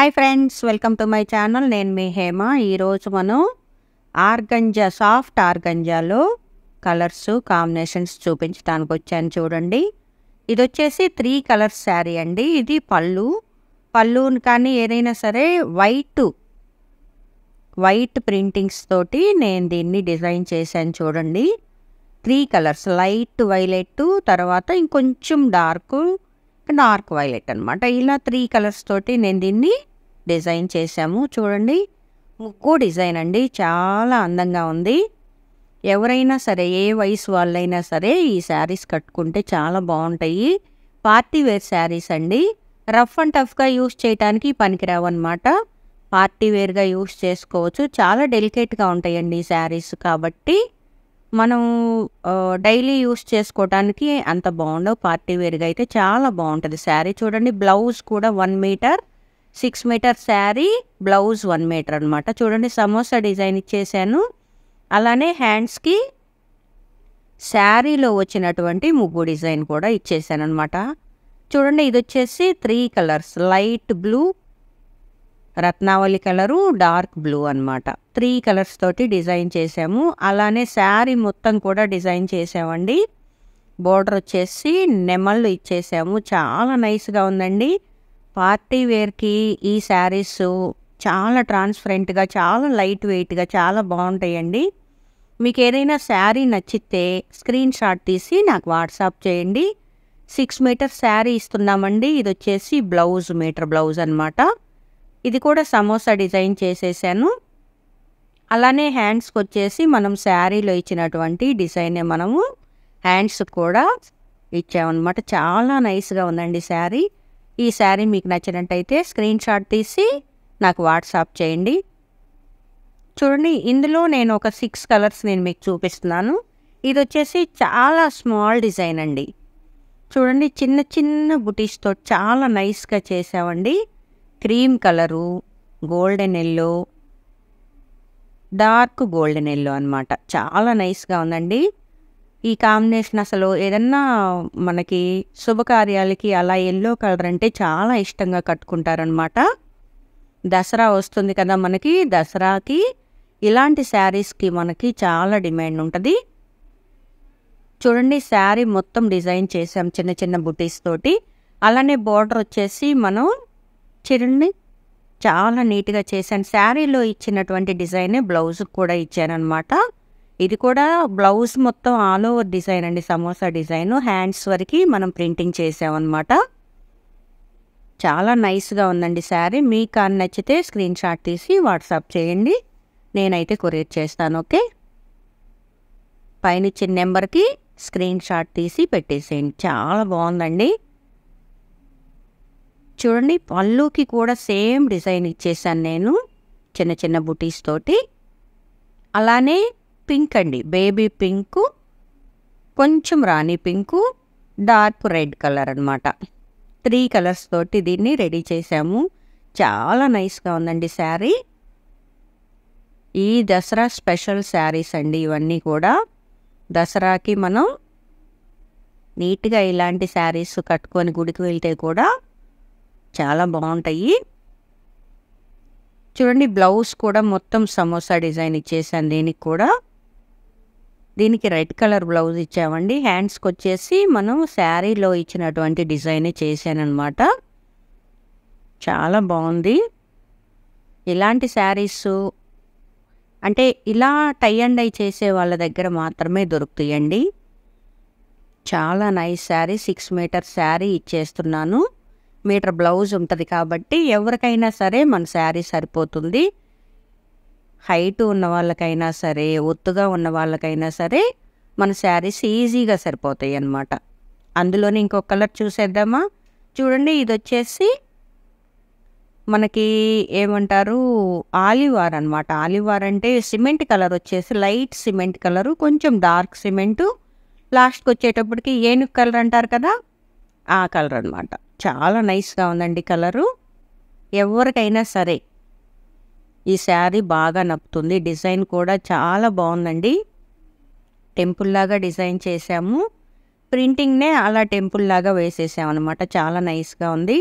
Hi friends, welcome to my channel. నేను మీ హేమ. ఈరోజు మనం ఆర్గంజా, సాఫ్ట్ ఆర్గంజాలో కలర్స్ కాంబినేషన్స్ చూపించడానికి వచ్చాను. చూడండి, ఇది వచ్చేసి 3 కలర్స్ శారీ అండి. ఇది పళ్ళుని కానీ ఏదైనా సరే వైట్ ప్రింటింగ్స్ తోటి నేను దీన్ని డిజైన్ చేశాను. చూడండి, 3 కలర్స్, లైట్ వైలెట్, తర్వాత ఇంకొంచెం డార్క్ వైలెట్ అనమాట. ఇలా 3 కలర్స్ తోటి నేను దీన్ని డిజైన్ చేశాము. చూడండి, ముగ్గు డిజైన్ అండి, చాలా అందంగా ఉంది. ఎవరైనా సరే, ఏ వయసు వాళ్ళైనా సరే ఈ శారీస్ కట్టుకుంటే చాలా బాగుంటాయి. పార్టీ వేర్ శారీస్ అండి. రఫ్ అండ్ టఫ్గా యూస్ చేయడానికి పనికిరావు అనమాట. పార్టీ వేర్గా యూస్ చేసుకోవచ్చు. చాలా డెలికేట్గా ఉంటాయండి ఈ శారీస్. కాబట్టి మనం డైలీ యూస్ చేసుకోవడానికి అంత బాగుండవు. పార్టీ వేర్గా అయితే చాలా బాగుంటుంది శారీ. చూడండి, బ్లౌజ్ కూడా 1 metre, 6 metre sari, blouse 1 metre అనమాట. చూడండి, సమోసా డిజైన్ ఇచ్చేసాను. అలానే హ్యాండ్స్కి శారీలో వచ్చినటువంటి ముగ్గు డిజైన్ కూడా ఇచ్చేసాను అనమాట. చూడండి, ఇది వచ్చేసి 3 కలర్స్, లైట్ బ్లూ, రత్నావళి కలరు, డార్క్ బ్లూ అనమాట. 3 కలర్స్ తోటి డిజైన్ చేసాము. అలానే శారీ మొత్తం కూడా డిజైన్ చేసామండి. బోర్డర్ వచ్చేసి నెమళ్ళు ఇచ్చేసాము. చాలా నైస్గా ఉందండి. పార్టీ వేర్కి ఈ శారీస్ చాలా ట్రాన్స్పరెంట్గా, చాలా లైట్ వెయిట్గా, చాలా బాగుంటాయండి. మీకు ఏదైనా శారీ నచ్చితే స్క్రీన్ షాట్ తీసి నాకు వాట్సాప్ చేయండి. 6 మీటర్ శారీ ఇస్తున్నామండి. ఇది వచ్చేసి మీటర్ బ్లౌజ్ అనమాట. ఇది కూడా సమోసా డిజైన్ చేసేసాను. అలానే హ్యాండ్స్కి వచ్చేసి మనం శారీలో ఇచ్చినటువంటి డిజైనే మనము హ్యాండ్స్ కూడా ఇచ్చామన్నమాట. చాలా నైస్గా ఉందండి శారీ. ఈ శారీ మీకు నచ్చినట్టయితే స్క్రీన్ షాట్ తీసి నాకు వాట్సాప్ చేయండి. చూడండి, ఇందులో నేను ఒక 6 కలర్స్ నేను మీకు చూపిస్తున్నాను. ఇది వచ్చేసి చాలా స్మాల్ డిజైన్ అండి. చూడండి, చిన్న చిన్న బుటీస్తో చాలా నైస్గా చేసామండి. Cream colour, golden yellow, dark golden yellow అనమాట. చాలా నైస్గా ఉందండి ఈ కాంబినేషన్. అసలు ఏదన్నా మనకి శుభకార్యాలకి అలా ఎల్లో కలర్ అంటే చాలా ఇష్టంగా కట్టుకుంటారనమాట. దసరా వస్తుంది కదా మనకి. దసరాకి ఇలాంటి శారీస్కి మనకి చాలా డిమాండ్ ఉంటుంది. చూడండి, శారీ మొత్తం డిజైన్ చేసాం చిన్న చిన్న బుటీస్ తోటి. అలానే బోర్డర్ వచ్చేసి మనం చూడండి చాలా నీట్గా చేశాను. శారీలో ఇచ్చినటువంటి డిజైనే బ్లౌజ్ కూడా ఇచ్చానమాట. ఇది కూడా బ్లౌజ్ మొత్తం ఆల్ ఓవర్ డిజైన్ అండి, సమోసా డిజైన్. హ్యాండ్స్ వరకు మనం ప్రింటింగ్ చేసామన్నమాట. చాలా నైస్గా ఉందండి శారీ. మీకు కానీ నచ్చితే స్క్రీన్ షాట్ తీసి వాట్సాప్ చేయండి. నేనైతే కొరియర్ చేస్తాను. ఓకే, పైన ఇచ్చిన నెంబర్కి స్క్రీన్ షాట్ తీసి పెట్టేసేయండి. చాలా బాగుందండి. చూడండి, పళ్ళుకి కూడా సేమ్ డిజైన్ ఇచ్చేసాను నేను, చిన్న చిన్న బుటీస్ తోటి. అలానే పింక్ అండి, బేబీ పింకు, కొంచెం రాణి పింకు, డార్క్ రెడ్ కలర్ అనమాట. 3 కలర్స్ తోటి దీన్ని రెడీ చేసాము. చాలా నైస్గా ఉందండి శారీ. ఈ దసరా స్పెషల్ శారీస్ అండి ఇవన్నీ కూడా. దసరాకి మనం నీట్గా ఇలాంటి శారీస్ కట్టుకొని గుడికి వెళ్తే కూడా చాలా బాగుంటాయి. చూడండి, బ్లౌజ్ కూడా మొత్తం సమోసా డిజైన్ ఇచ్చేసాను. దీనికి కూడా దీనికి రెడ్ కలర్ బ్లౌజ్ ఇచ్చామండి. హ్యాండ్స్కి వచ్చేసి మనం శారీలో ఇచ్చినటువంటి డిజైనే చేశానమాట. చాలా బాగుంది. ఇలాంటి శారీస్ అంటే ఇలా టై అండ్ డై చేసే వాళ్ళ దగ్గర మాత్రమే దొరుకుతాయండి. చాలా నైస్ శారీ. 6 మీటర్ శారీ ఇచ్చేస్తున్నాను. మీటర్ బ్లౌజ్ ఉంటుంది కాబట్టి ఎవరికైనా సరే మన శారీ సరిపోతుంది. హైట్ ఉన్న వాళ్ళకైనా సరే, ఒత్తుగా ఉన్న వాళ్ళకైనా సరే మన శారీస్ ఈజీగా సరిపోతాయి అన్నమాట. అందులోనే ఇంకొక కలర్ చూసేద్దామా. చూడండి, ఇది వచ్చేసి మనకి ఏమంటారు, ఆలివార్ అనమాట. ఆలివార్ అంటే సిమెంట్ కలర్ వచ్చేసి లైట్ సిమెంట్ కలరు, కొంచెం డార్క్ సిమెంటు, లాస్ట్కి వచ్చేటప్పటికి ఏనుగు కలర్ అంటారు కదా, ఆ కలర్ అనమాట. చాలా నైస్గా ఉందండి కలరు. ఎవరికైనా సరే ఈ శారీ బాగా నప్పుతుంది. డిజైన్ కూడా చాలా బాగుందండి. టెంపుల్ లాగా డిజైన్ చేసాము. ప్రింటింగ్నే అలా టెంపుల్ లాగా వేసేసామన్నమాట. చాలా నైస్గా ఉంది.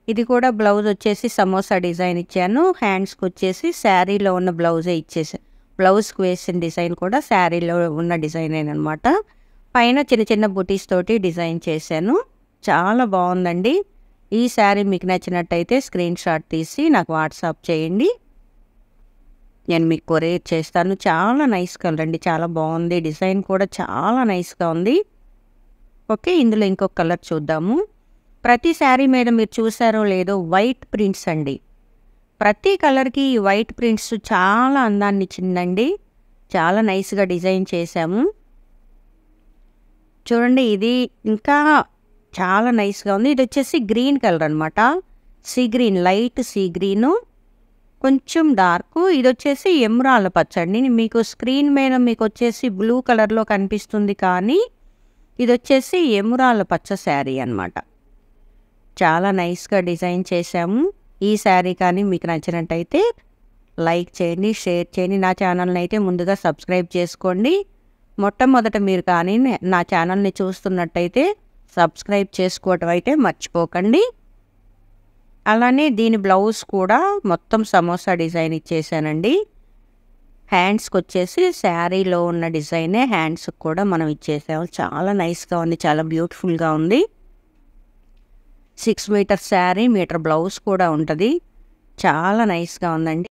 ఇది కూడా బ్లౌజ్ వచ్చేసి సమోసా డిజైన్ ఇచ్చాను. హ్యాండ్స్కి వచ్చేసి శారీలో ఉన్న బ్లౌజే ఇచ్చేసాను. బ్లౌజ్కి వేసిన డిజైన్ కూడా శారీలో ఉన్న డిజైనేనమాట. పైన చిన్న చిన్న బుటీస్ తోటి డిజైన్ చేశాను. చాలా బాగుందండి. ఈ శారీ మీకు నచ్చినట్టయితే స్క్రీన్ షాట్ తీసి నాకు వాట్సాప్ చేయండి. నేను మీకు కొరియర్ చేస్తాను. చాలా నైస్ కలర్ అండి, చాలా బాగుంది. డిజైన్ కూడా చాలా నైస్గా ఉంది. ఓకే, ఇందులో ఇంకొక కలర్ చూద్దాము. ప్రతి శారీ మీద మీరు చూసారో లేదో వైట్ ప్రింట్స్ అండి. ప్రతి కలర్కి ఈ వైట్ ప్రింట్స్ చాలా అందాన్ని ఇచ్చిందండి. చాలా నైస్గా డిజైన్ చేశాము. చూడండి, ఇది ఇంకా చాలా నైస్గా ఉంది. ఇది వచ్చేసి గ్రీన్ కలర్ అనమాట. Sea green, light sea green, కొంచెం డార్క్. ఇది వచ్చేసి ఎమరాల్డ్ పచ్చ అండి. మీకు స్క్రీన్ మీద మీకు వచ్చేసి బ్లూ కలర్లో కనిపిస్తుంది, కానీ ఇది వచ్చేసి ఎమరాల్డ్ పచ్చ శారీ అనమాట. చాలా నైస్గా డిజైన్ చేశాము. ఈ శారీ కానీ మీకు నచ్చినట్టయితే లైక్ చేయండి, షేర్ చేయండి. నా ఛానల్ని అయితే ముందుగా సబ్స్క్రైబ్ చేసుకోండి. మొట్టమొదట మీరు కానీ నా ఛానల్ని చూస్తున్నట్టయితే సబ్స్క్రైబ్ చేసుకోవటం అయితే మర్చిపోకండి. అలానే దీని బ్లౌజ్ కూడా మొత్తం సమోసా డిజైన్ ఇచ్చేసానండి. హ్యాండ్స్కి వచ్చేసి శారీలో ఉన్న డిజైనే హ్యాండ్స్కి కూడా మనం ఇచ్చేసాము. చాలా నైస్గా ఉంది, చాలా బ్యూటిఫుల్గా ఉంది. 6 మీటర్ శారీ, మీటర్ బ్లౌజ్ కూడా ఉంటుంది. చాలా నైస్గా ఉందండి.